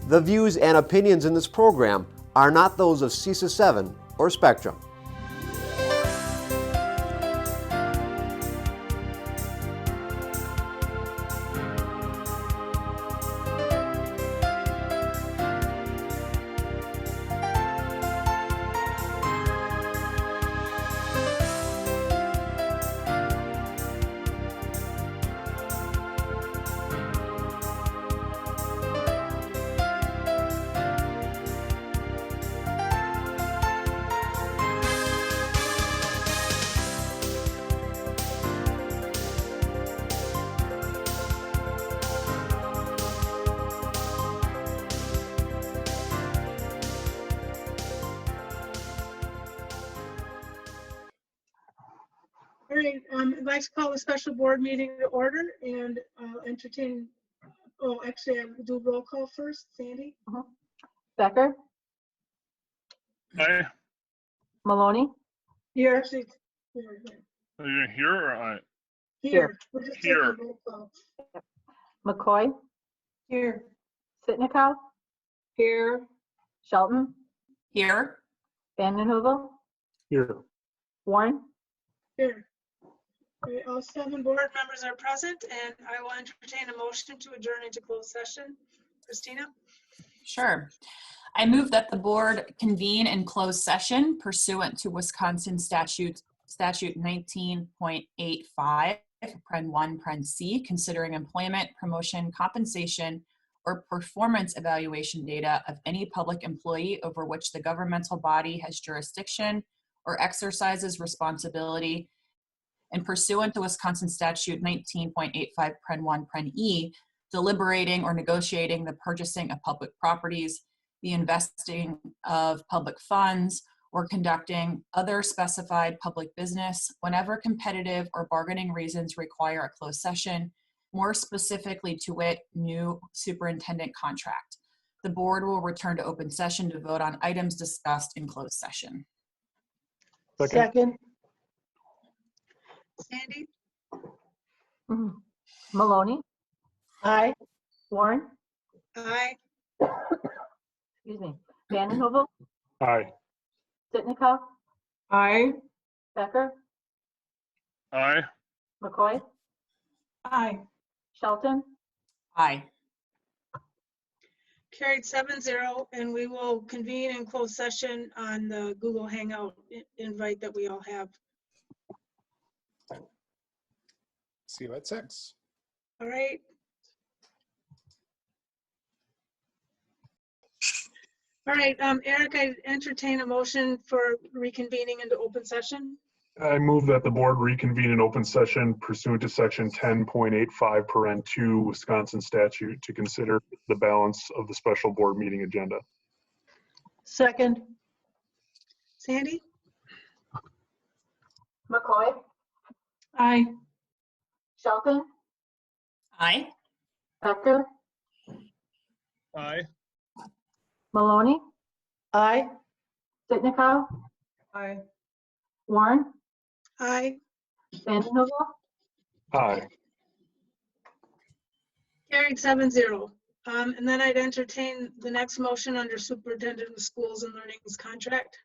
The views and opinions in this program are not those of CISA 7 or Spectrum. All right, I'd like to call the special board meeting to order and entertain, oh, actually, I'll do roll call first. Sandy? Becker, Aye. Maloney, Here. Actually, Are you here or I? here. We're just taking Here. roll call. McCoy, Here. Sitnikow, Here. Shelton, Here. Vanden, Heuvel, Here. Warren. Here. All right, all 7 board members are present, and I will entertain a motion to adjourn into closed session. Kristina? Sure. I move that the board convene in closed session pursuant to Wisconsin statute 19.85, paren 1, paren C, considering employment, promotion, compensation, or performance evaluation data of any public employee over which the governmental body has jurisdiction or exercises responsibility, and pursuant to Wisconsin statute 19.85, paren 1, paren E, deliberating or negotiating the purchasing of public properties, the investing of public funds, or conducting other specified public business whenever competitive or bargaining reasons require a closed session, more specifically to wit, new superintendent contract. The board will return to open session to vote on items discussed in closed session. Second. Sandy? Maloney, Aye. Warren, Aye. excuse me, Vanden, Heuvel, Aye. Sitnikow, Aye. Becker, Aye. McCoy, Aye. Shelton. Aye. Carried 7-0, and we will convene in closed session on the Google Hangout invite that we all have. See you at 6. All right. All right, Eric, I entertain a motion for reconvening into open session. I move that the board reconvene in open session pursuant to section 10.85, paren 2, Wisconsin statute to consider the balance of the special board meeting agenda. Second. Sandy? McCoy, Aye. Shelton, Aye. Becker, Aye. Maloney, Aye. Sitnikow, Aye. Warren, Aye. Vanden, Heuvel. Aye. Carried 7-0. And then I'd entertain the next motion under Superintendent of Schools and Learning's contract.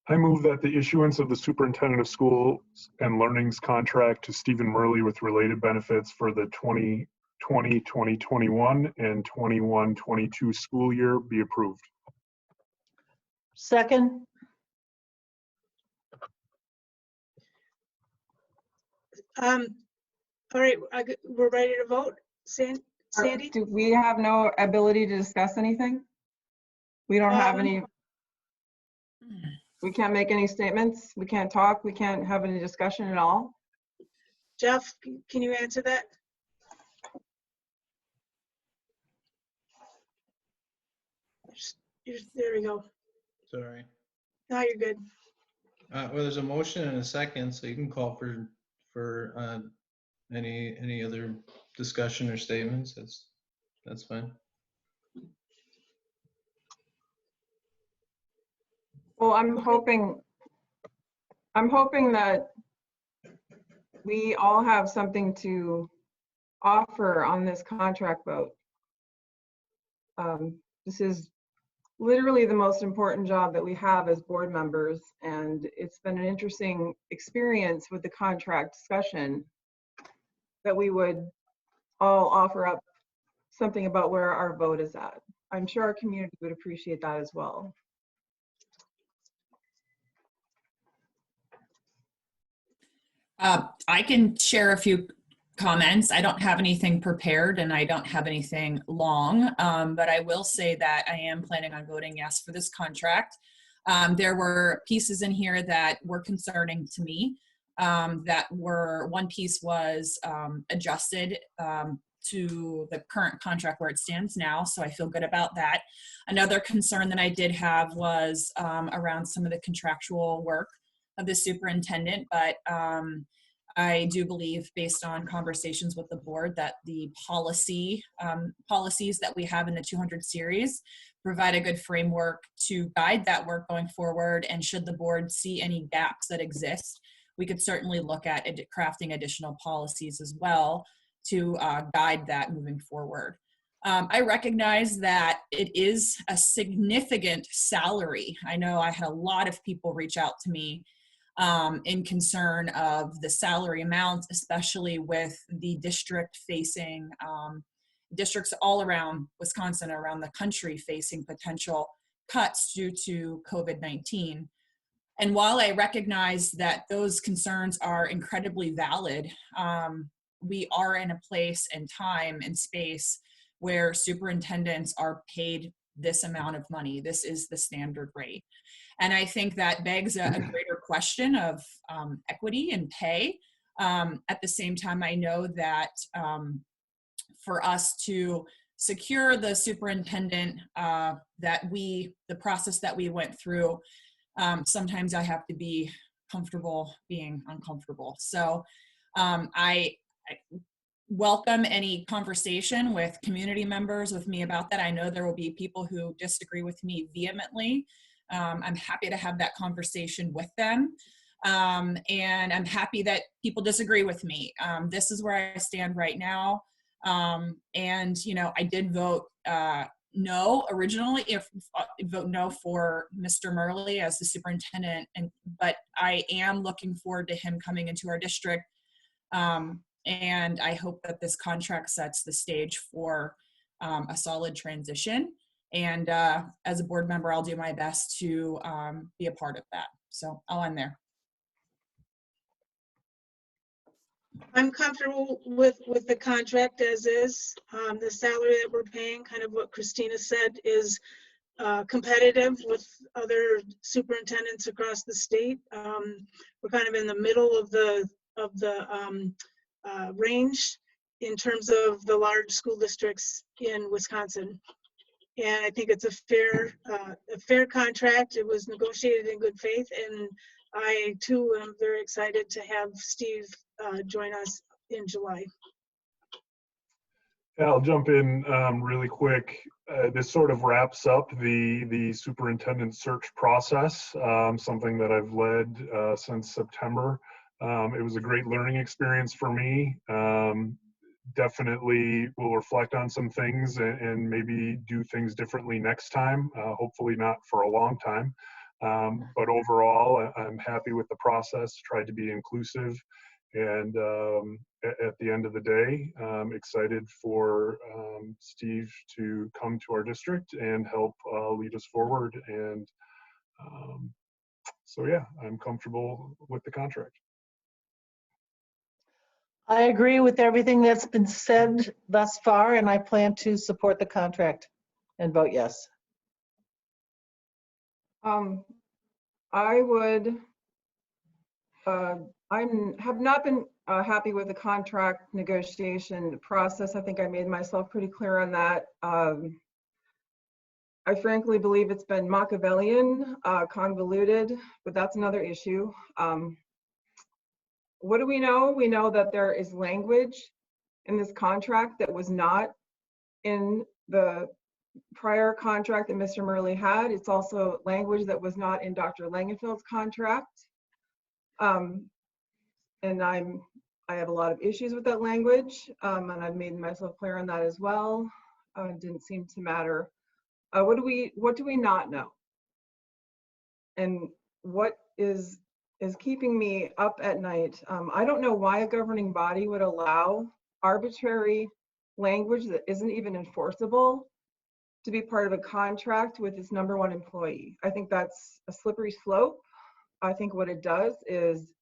I move that the issuance of the superintendent of schools and learning's contract to Stephen Murley with related benefits for the 2020-2021 and 21-22 school year be approved. Second. All right, we're ready to vote. Sandy? Do we have no ability to discuss anything? We don't have any, we can't make any statements, we can't talk, we can't have any discussion at all? Jeff, can you answer that? There we go. Sorry. Now you're good. Well, there's a motion and a second, so you can call for any other discussion or statements. That's fine. Well, I'm hoping that we all have something to offer on this contract vote. This is literally the most important job that we have as board members, and it's been an interesting experience with the contract discussion that we would all offer up something about where our vote is at. I'm sure our community would appreciate that as well. I can share a few comments. I don't have anything prepared and I don't have anything long, but I will say that I am planning on voting yes for this contract. There were pieces in here that were concerning to me. One piece was adjusted to the current contract where it stands now, so I feel good about that. Another concern that I did have was around some of the contractual work of the superintendent, but I do believe, based on conversations with the board, that the policies that we have in the 200 series provide a good framework to guide that work going forward. And should the board see any gaps that exist, we could certainly look at crafting additional policies as well to guide that moving forward. I recognize that it is a significant salary. I know I had a lot of people reach out to me in concern of the salary amount, especially with the district-facing districts all around Wisconsin, around the country, facing potential cuts due to COVID-19. And while I recognize that those concerns are incredibly valid, we are in a place and time and space where superintendents are paid this amount of money. This is the standard rate. And I think that begs a greater question of equity and pay. At the same time, I know that for us to secure the superintendent, the process that we went through, sometimes I have to be comfortable being uncomfortable. So I welcome any conversation with community members with me about that. I know there will be people who disagree with me vehemently. I'm happy to have that conversation with them. And I'm happy that people disagree with me. This is where I stand right now. And, you know, I did vote no originally, vote no for Mr. Murley as the superintendent, but I am looking forward to him coming into our district. And I hope that this contract sets the stage for a solid transition. And as a board member, I'll do my best to be a part of that. So I'll end there. I'm comfortable with the contract as is. The salary that we're paying, kind of what Kristina said, is competitive with other superintendents across the state. We're kind of in the middle of the range in terms of the large school districts in Wisconsin. And I think it's a fair contract. It was negotiated in good faith, and I too am very excited to have Steve join us in July. Yeah, I'll jump in really quick. This sort of wraps up the superintendent search process, something that I've led since September. It was a great learning experience for me. Definitely will reflect on some things and maybe do things differently next time, hopefully not for a long time. But overall, I'm happy with the process, tried to be inclusive. And at the end of the day, I'm excited for Steve to come to our district and help lead us forward. And so, yeah, I'm comfortable with the contract. I agree with everything that's been said thus far, and I plan to support the contract and vote yes. I would, have not been happy with the contract negotiation process. I think I made myself pretty clear on that. I frankly believe it's been Machiavellian, convoluted, but that's another issue. What do we know? We know that there is language in this contract that was not in the prior contract that Mr. Murley had. It's also language that was not in Dr. Langenfeld's contract. And I'm I have a lot of issues with that language, and I've made myself clear on that as well. It didn't seem to matter. What do we not know? And what is keeping me up at night? I don't know why a governing body would allow arbitrary language that isn't even enforceable to be part of a contract with its number one employee. I think that's a slippery slope. I think what it does is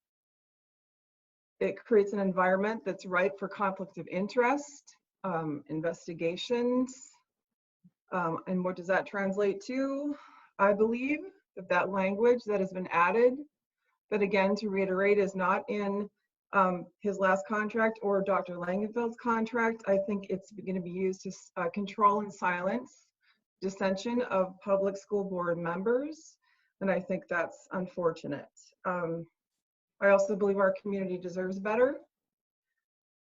it creates an environment that's ripe for conflict of interest, investigations, and what does that translate to? I believe that language that has been added, that again, to reiterate, is not in his last contract or Dr. Langenfeld's contract. I think it's going to be used to control and silence dissension of public school board members, and I think that's unfortunate. I also believe our community deserves better.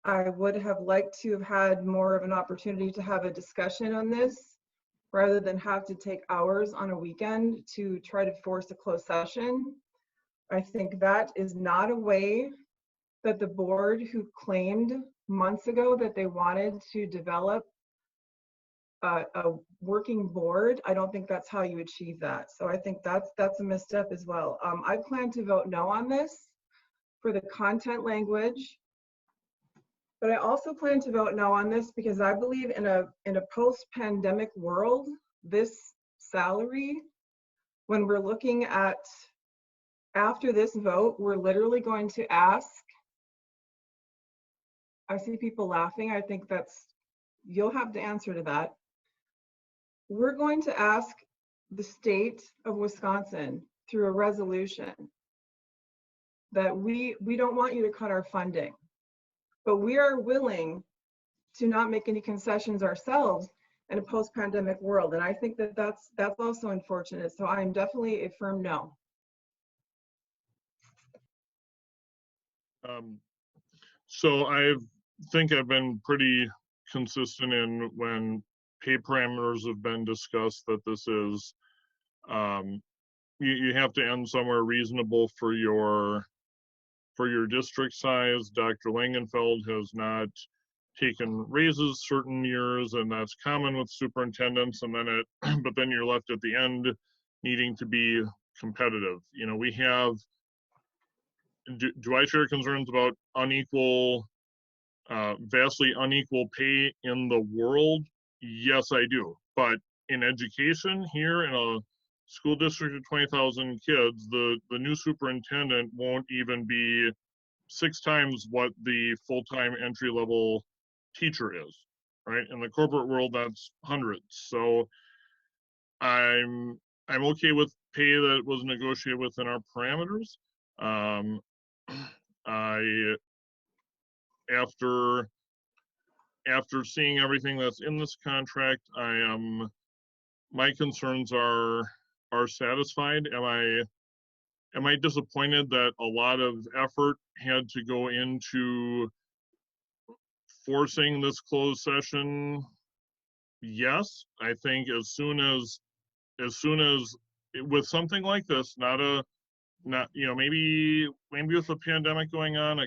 I would have liked to have had more of an opportunity to have a discussion on this rather than have to take hours on a weekend to try to force a closed session. I think that is not a way that the board, who claimed months ago that they wanted to develop a working board, I don't think that's how you achieve that. So I think that's a misstep as well. I plan to vote no on this for the content language, but I also plan to vote no on this because I believe in a post-pandemic world, this salary, when we're looking at after this vote, we're literally going to ask, I see people laughing, I think you'll have to answer to that. We're going to ask the state of Wisconsin through a resolution that we don't want you to cut our funding, but we are willing to not make any concessions ourselves in a post-pandemic world. And I think that that's also unfortunate. So I am definitely a firm no. So I think I've been pretty consistent in when pay parameters have been discussed that this is, you have to end somewhere reasonable for your district size. Dr. Langenfeld has not taken raises certain years, and that's common with superintendents, and then but then you're left at the end needing to be competitive. You know, we have, do I share concerns about unequal, vastly unequal pay in the world? Yes, I do. But in education here in a school district of 20,000 kids, the new superintendent won't even be 6 times what the full-time entry-level teacher is, right? In the corporate world, that's hundreds. So I'm okay with pay that was negotiated within our parameters. After seeing everything that's in this contract, my concerns are satisfied. Am I disappointed that a lot of effort had to go into forcing this closed session? Yes, I think as soon as with something like this, not you know, maybe with the pandemic going on,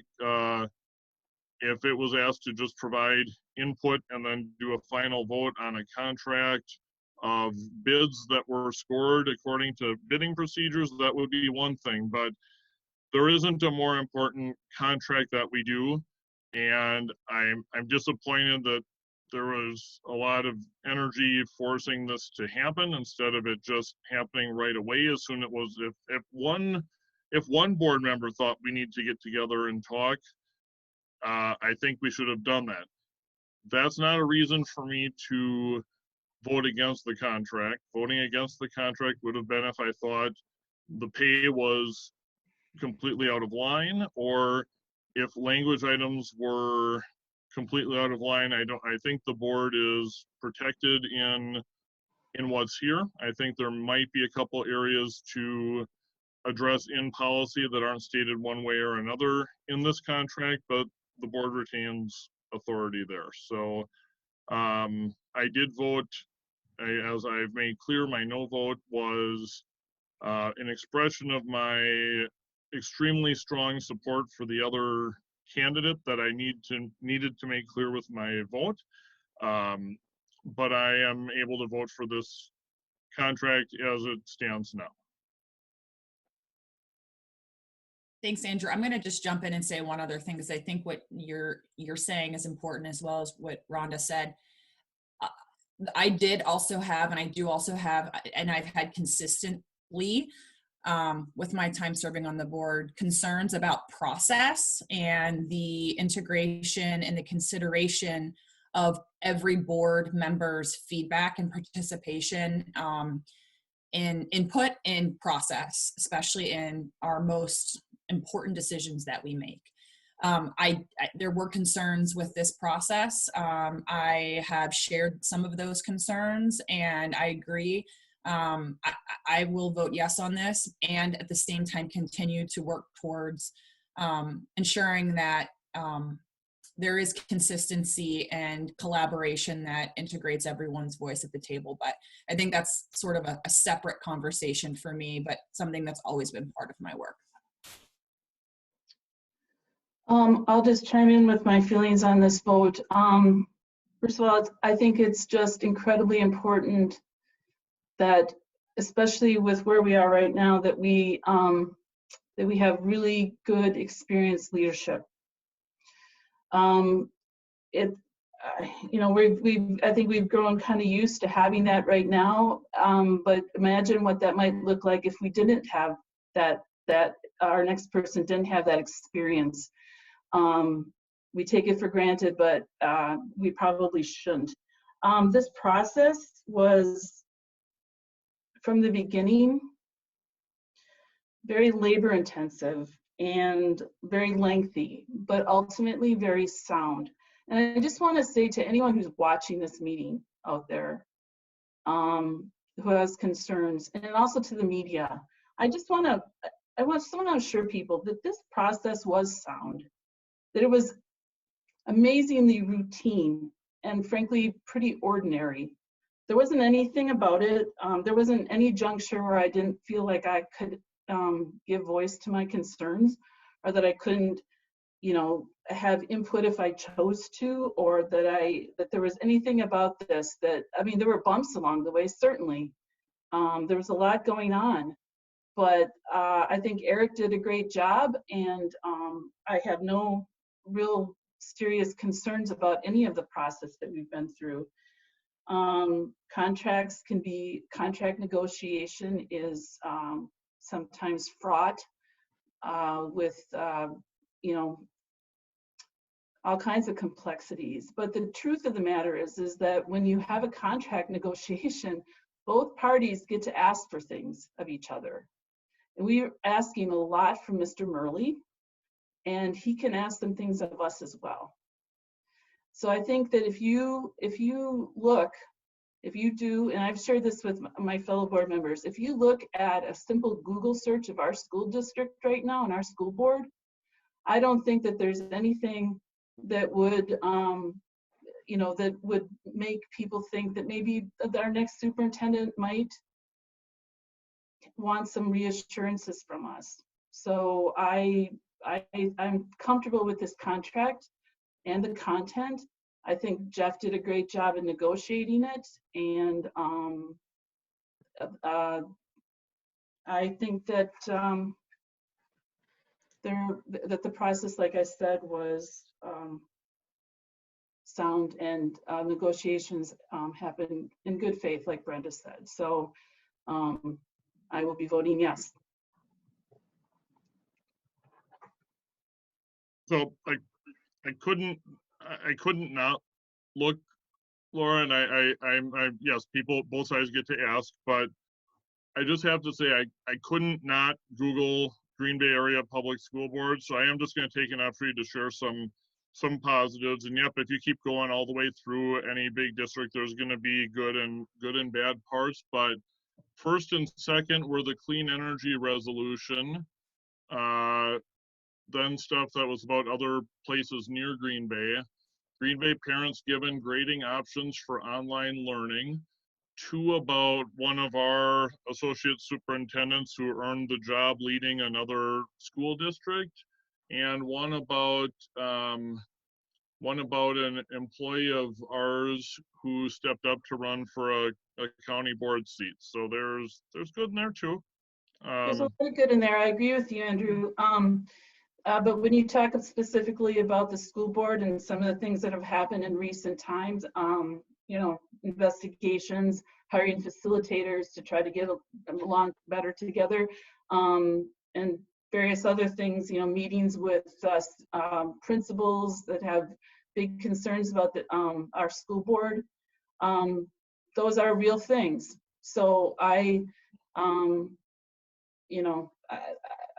if it was asked to just provide input and then do a final vote on a contract of bids that were scored according to bidding procedures, that would be one thing. But there isn't a more important contract that we do, and I'm disappointed that there was a lot of energy forcing this to happen instead of it just happening right away. As soon as it was, if one board member thought we need to get together and talk, I think we should have done that. That's not a reason for me to vote against the contract. Voting against the contract would have been if I thought the pay was completely out of line, or if language items were completely out of line. I think the board is protected in what's here. I think there might be a couple areas to address in policy that aren't stated one way or another in this contract, but the board retains authority there. So I did vote, as I've made clear, my no vote was an expression of my extremely strong support for the other candidate that I needed to make clear with my vote. But I am able to vote for this contract as it stands now. Thanks, Andrew. I'm going to just jump in and say one other thing, because I think what you're saying is important, as well as what Rhonda said. I did also have, and I do also have, and I've had consistently with my time serving on the board, concerns about process and the integration and the consideration of every board member's feedback and participation in input and process, especially in our most important decisions that we make. There were concerns with this process. I have shared some of those concerns, and I agree. I will vote yes on this, and at the same time continue to work towards ensuring that there is consistency and collaboration that integrates everyone's voice at the table. But I think that's sort of a separate conversation for me, but something that's always been part of my work. I'll just chime in with my feelings on this vote. First of all, I think it's just incredibly important that, especially with where we are right now, that we have really good, experienced leadership. I think we've grown kind of used to having that right now. But imagine what that might look like if we didn't have that our next person didn't have that experience. We take it for granted, but we probably shouldn't. This process was, from the beginning, very labor intensive and very lengthy, but ultimately very sound. And I just want to say to anyone who's watching this meeting out there, who has concerns, and also to the media, I want to assure people that this process was sound, that it was amazingly routine and frankly pretty ordinary. There wasn't anything about it. There wasn't any juncture where I didn't feel like I could give voice to my concerns, or that I couldn't, have input if I chose to, or that there was anything about this that, there were bumps along the way, certainly. There was a lot going on, but I think Eric did a great job, and I have no real serious concerns about any of the process that we've been through. Contract negotiation is sometimes fraught with all kinds of complexities. But the truth of the matter is that when you have a contract negotiation, both parties get to ask for things of each other. And we're asking a lot from Mr. Murley, and he can ask them things of us as well. So I think that if you do, and I've shared this with my fellow board members, if you look at a simple Google search of our school district right now and our school board, I don't think that there's anything that would, that would make people think that maybe our next superintendent might want some reassurances from us. So I'm comfortable with this contract and the content. I think Jeff did a great job in negotiating it, and I think that that the process, like I said, was sound, and negotiations happened in good faith, like Brenda said. So I will be voting yes. So I couldn't not look, Laura, and I yes, people, both sides get to ask, but I just have to say I couldn't not Google Green Bay Area Public School Board, so I am just going to take an opportunity to share some positives. And yep, if you keep going all the way through any big district, there's going to be good and bad parts. But first and second were the clean energy resolution. Then stuff that was about other places near Green Bay. Green Bay parents given grading options for online learning. 2 about one of our associate superintendents who earned the job leading another school district. and one about an employee of ours who stepped up to run for a county board seat. So there's good in there too. There's a lot of good in there. I agree with you, Andrew. But when you talk specifically about the school board and some of the things that have happened in recent times, you know, investigations, hiring facilitators to try to get along better together, and various other things, you know, meetings with principals that have big concerns about our school board. Those are real things. So you know,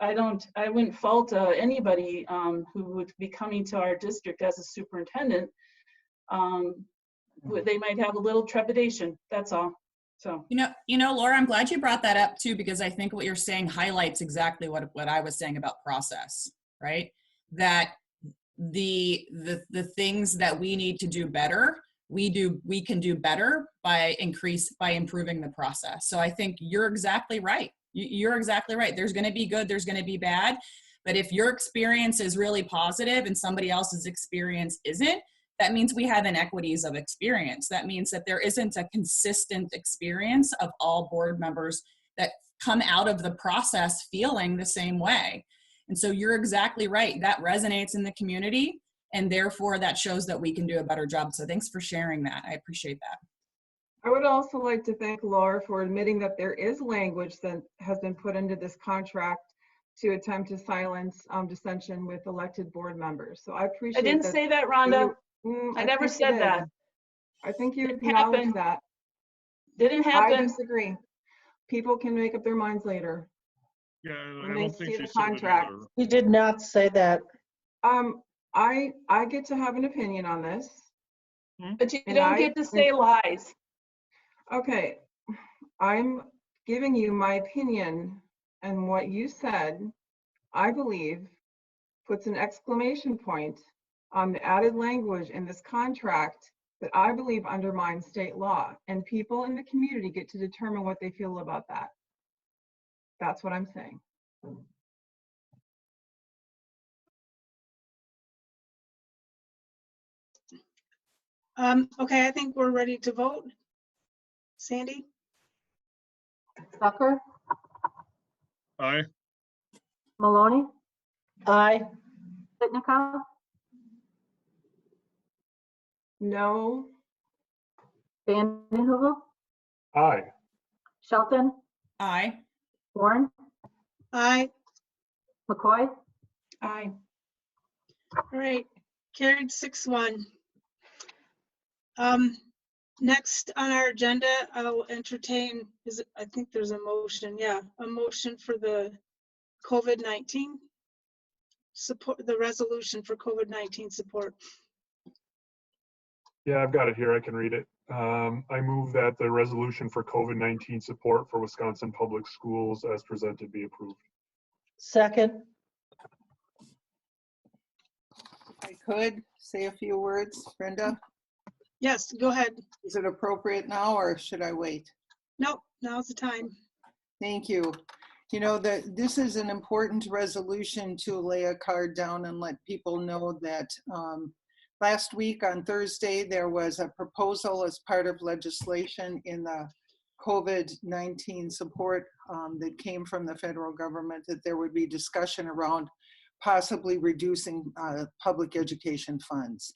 I wouldn't fault anybody who would be coming to our district as a superintendent. They might have a little trepidation, that's all. So you know, Laura, I'm glad you brought that up too, because I think what you're saying highlights exactly what I was saying about process, right? That the things that we need to do better, we can do better by improving the process. So I think you're exactly right. You're exactly right. There's going to be good, there's going to be bad. But if your experience is really positive and somebody else's experience isn't, that means we have inequities of experience. That means that there isn't a consistent experience of all board members that come out of the process feeling the same way. And so you're exactly right. That resonates in the community, and therefore that shows that we can do a better job. So thanks for sharing that. I appreciate that. I would also like to thank Laura for admitting that there is language that has been put into this contract to attempt to silence dissension with elected board members. So I appreciate I didn't say that, Rhonda. I never said that. I think you Didn't acknowledged happen. that. Didn't I happen. disagree. People can make up their minds later. Yeah, when I they don't think see she the said it contract. either. You did not say that. I get to have an opinion on this. But you And don't get to say lies. Okay, I'm giving you my opinion, and what you said, I believe, puts an exclamation point on the added language in this contract that I believe undermines state law, and people in the community get to determine what they feel about that. That's what I'm saying. Okay, I think we're ready to vote. Sandy? Becker, Aye. Maloney, Aye. Sitnikov, No. Vanden, Heuvel, Aye. Shelton, Aye. Warren, Aye. McCoy, Aye. All right, carried 6-1. Next on our agenda, I'll entertain, I think there's a motion, yeah, a motion for the COVID-19 support, the resolution for COVID-19 support. Yeah, I've got it here. I can read it. I move that the resolution for COVID-19 support for Wisconsin public schools as presented be approved. Second. If I could say a few words, Brenda, Yes, go ahead. is it appropriate now or should I wait? Nope, now's the time. Thank you. You know, this is an important resolution to lay a card down and let people know that last week on Thursday, there was a proposal as part of legislation in the COVID-19 support that came from the federal government that there would be discussion around possibly reducing public education funds.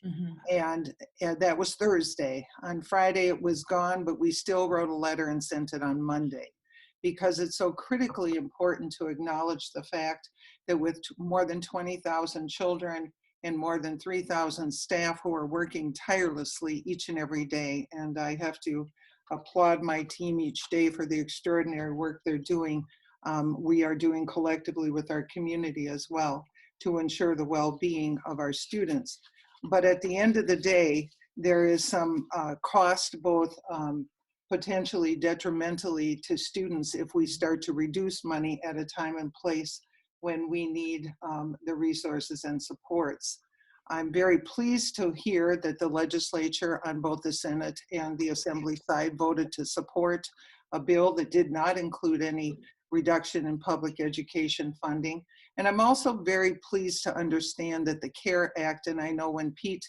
And that was Thursday. On Friday, it was gone, but we still wrote a letter and sent it on Monday because it's so critically important to acknowledge the fact that with more than 20,000 children and more than 3,000 staff who are working tirelessly each and every day, and I have to applaud my team each day for the extraordinary work they're doing, we are doing collectively with our community as well to ensure the well-being of our students. But at the end of the day, there is some cost, both potentially detrimentally to students if we start to reduce money at a time and place when we need the resources and supports. I'm very pleased to hear that the legislature on both the Senate and the Assembly side voted to support a bill that did not include any reduction in public education funding. And I'm also very pleased to understand that the CARE Act, and I know when Pete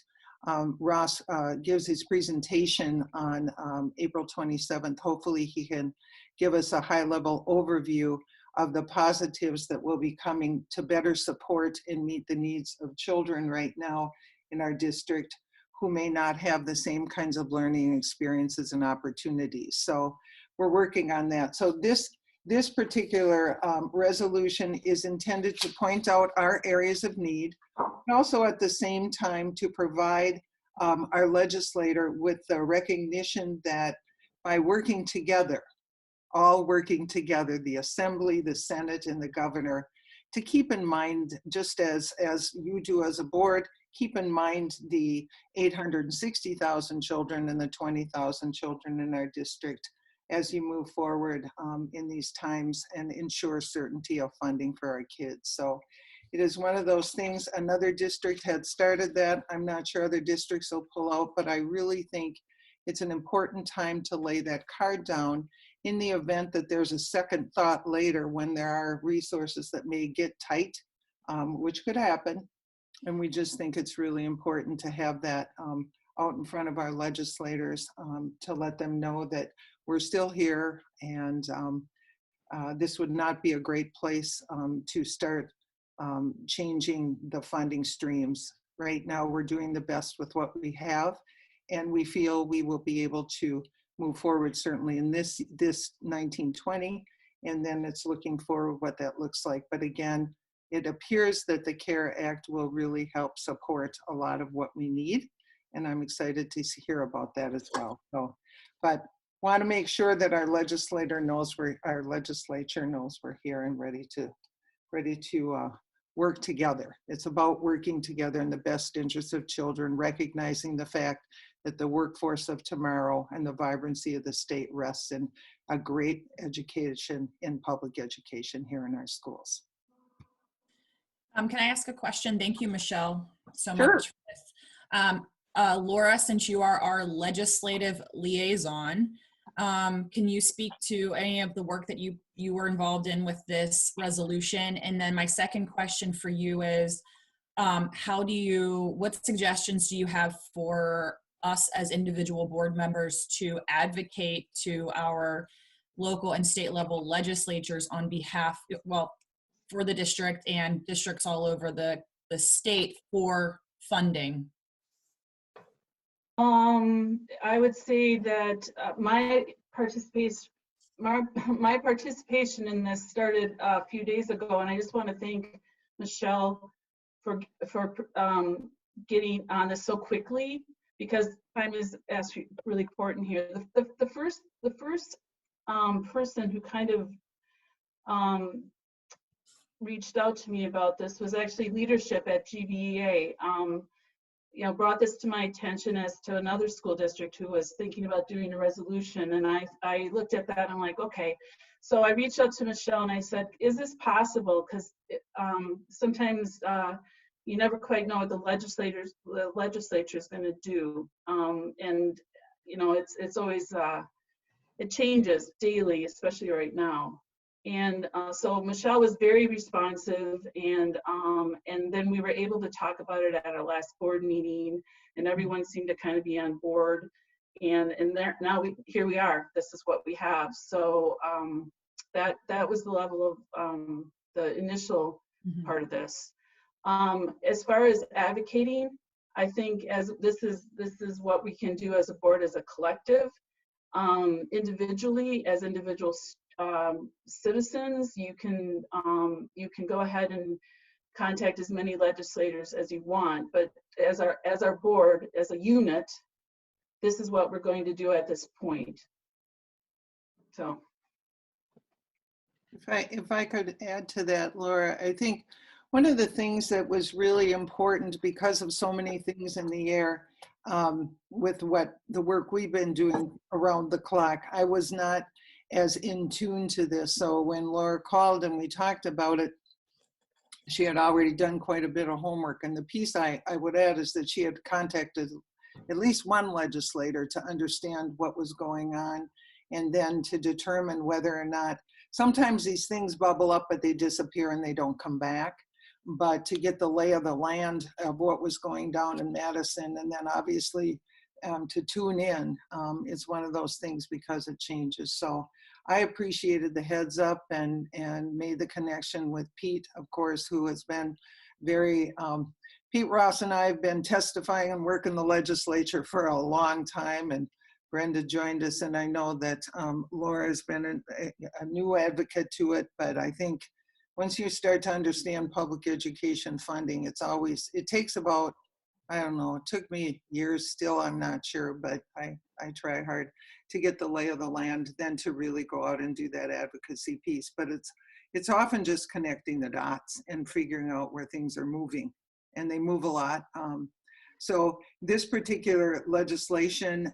Ross gives his presentation on April 27th, hopefully he can give us a high-level overview of the positives that will be coming to better support and meet the needs of children right now in our district who may not have the same kinds of learning experiences and opportunities. So we're working on that. So this particular resolution is intended to point out our areas of need, and also at the same time to provide our legislator with the recognition that by working together, all working together, the Assembly, the Senate, and the governor, to keep in mind, just as you do as a board, keep in mind the 860,000 children and the 20,000 children in our district as you move forward in these times and ensure certainty of funding for our kids. So it is one of those things. Another district had started that. I'm not sure other districts will pull out, but I really think it's an important time to lay that card down in the event that there's a second thought later when there are resources that may get tight, which could happen. And we just think it's really important to have that out in front of our legislators to let them know that we're still here, and this would not be a great place to start changing the funding streams. Right now, we're doing the best with what we have, and we feel we will be able to move forward certainly in this 1920, and then it's looking forward what that looks like. But again, it appears that the CARE Act will really help support a lot of what we need, and I'm excited to hear about that as well. So, but want to make sure that our legislature knows we're here and ready to work together. It's about working together in the best interest of children, recognizing the fact that the workforce of tomorrow and the vibrancy of the state rests in a great education in public education here in our schools. Can I ask a question? Thank you, Michelle, so Sure. much for this. Laura, since you are our legislative liaison, can you speak to any of the work that you were involved in with this resolution? And then my second question for you is, what suggestions do you have for us as individual board members to advocate to our local and state level legislatures on behalf, well, for the district and districts all over the state for funding? I would say that my participation in this started a few days ago, and I just want to thank Michelle for getting on this so quickly, because time is actually really important here. The first person who kind of reached out to me about this was actually leadership at GBA. Brought this to my attention as to another school district who was thinking about doing a resolution, and I looked at that and I'm like, okay. So I reached out to Michelle and I said, is this possible? Because sometimes you never quite know what the legislature is going to do, and it's always it changes daily, especially right now. And so Michelle was very responsive, and then we were able to talk about it at our last board meeting, and everyone seemed to kind of be on board. And now here we are. This is what we have. So that was the level of the initial part of this. As far as advocating, I think as this is what we can do as a board, as a collective, individually, as individuals. Citizens, you can go ahead and contact as many legislators as you want, but as our board, as a unit, this is what we're going to do at this point. So if I could add to that, Laura, I think one of the things that was really important, because of so many things in the air with what the work we've been doing around the clock, I was not as in tune to this. So when Laura called and we talked about it, she had already done quite a bit of homework. And the piece I would add is that she had contacted at least one legislator to understand what was going on, and then to determine whether or not sometimes these things bubble up, but they disappear and they don't come back. But to get the lay of the land of what was going down in Madison, and then obviously to tune in is one of those things because it changes. So I appreciated the heads up and made the connection with Pete, of course, who has been very, Pete Ross and I have been testifying and working the legislature for a long time, and Brenda joined us, and I know that Laura has been a new advocate to it, but I think once you start to understand public education funding, it takes about, I don't know, it took me years, still I'm not sure, but I try hard to get the lay of the land, then to really go out and do that advocacy piece. But it's often just connecting the dots and figuring out where things are moving, and they move a lot. So this particular legislation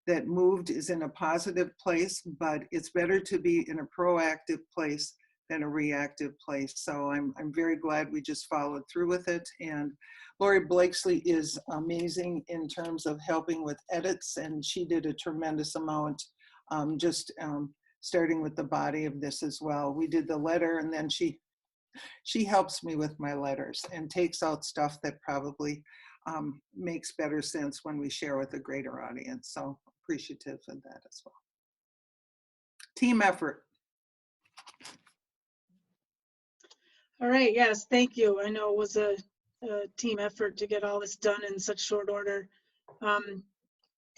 that moved is in a positive place, but it's better to be in a proactive place than a reactive place. So I'm very glad we just followed through with it. And Lori Blakesley is amazing in terms of helping with edits, and she did a tremendous amount, starting with the body of this as well. We did the letter, and then she helps me with my letters and takes out stuff that probably makes better sense when we share with a greater audience. So appreciative of that as well. Team effort. All right, yes, thank you. I know it was a team effort to get all this done in such short order.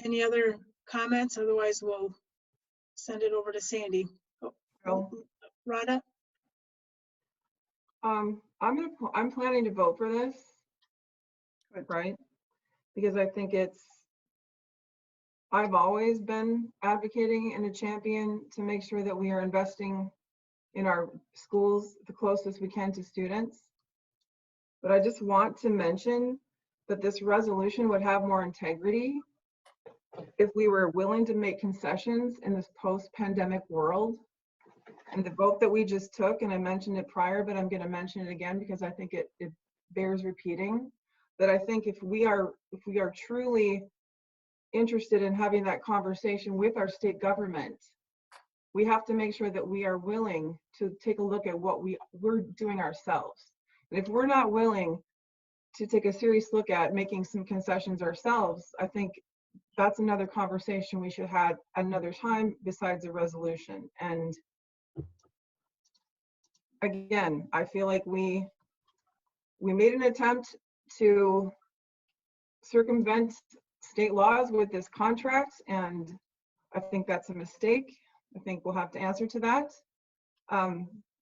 Any other comments? Otherwise, we'll send it over to Sandy. Oh, Rhonda? I'm planning to vote for this, right? Because I think I've always been advocating and a champion to make sure that we are investing in our schools the closest we can to students. But I just want to mention that this resolution would have more integrity if we were willing to make concessions in this post-pandemic world. And the vote that we just took, and I mentioned it prior, but I'm going to mention it again because I think it bears repeating, that I think if we are truly interested in having that conversation with our state government, we have to make sure that we are willing to take a look at what we're doing ourselves. And if we're not willing to take a serious look at making some concessions ourselves, I think that's another conversation we should have another time besides a resolution. And again, I feel like we made an attempt to circumvent state laws with this contract, and I think that's a mistake. I think we'll have to answer to that.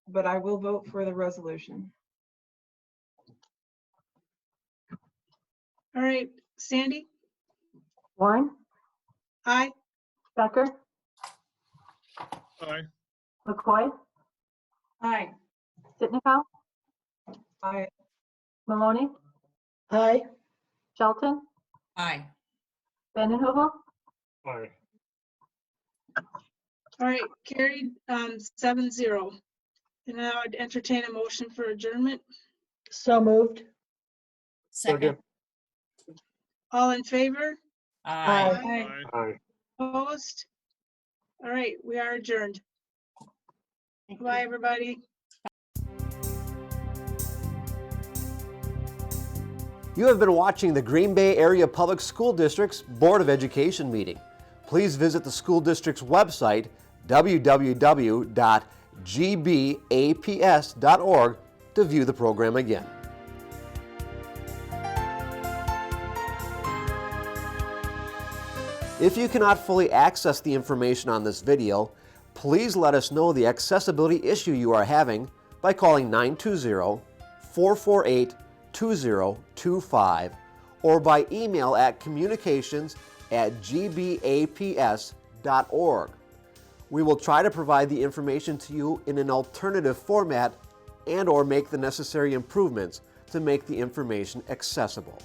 But I will vote for the resolution. All right, Sandy? Warren, Aye. Becker, Aye. McCoy, Aye. Sitnikov, Aye. Maloney, Aye. Shelton, Aye. Vanden Heuvel, Aye. All right, carried 7-0. And now I'd entertain a motion for adjournment. So moved. Second. All in favor? Aye. Aye. Aye. Opposed? All right, we are adjourned. Bye, everybody. You have been watching the Green Bay Area Public School District's Board of Education meeting. Please visit the school district's website, www.gbaps.org, to view the program again. If you cannot fully access the information on this video, please let us know the accessibility issue you are having by calling 920-448-2025 or by email at communications@gbaps.org. We will try to provide the information to you in an alternative format and/or make the necessary improvements to make the information accessible.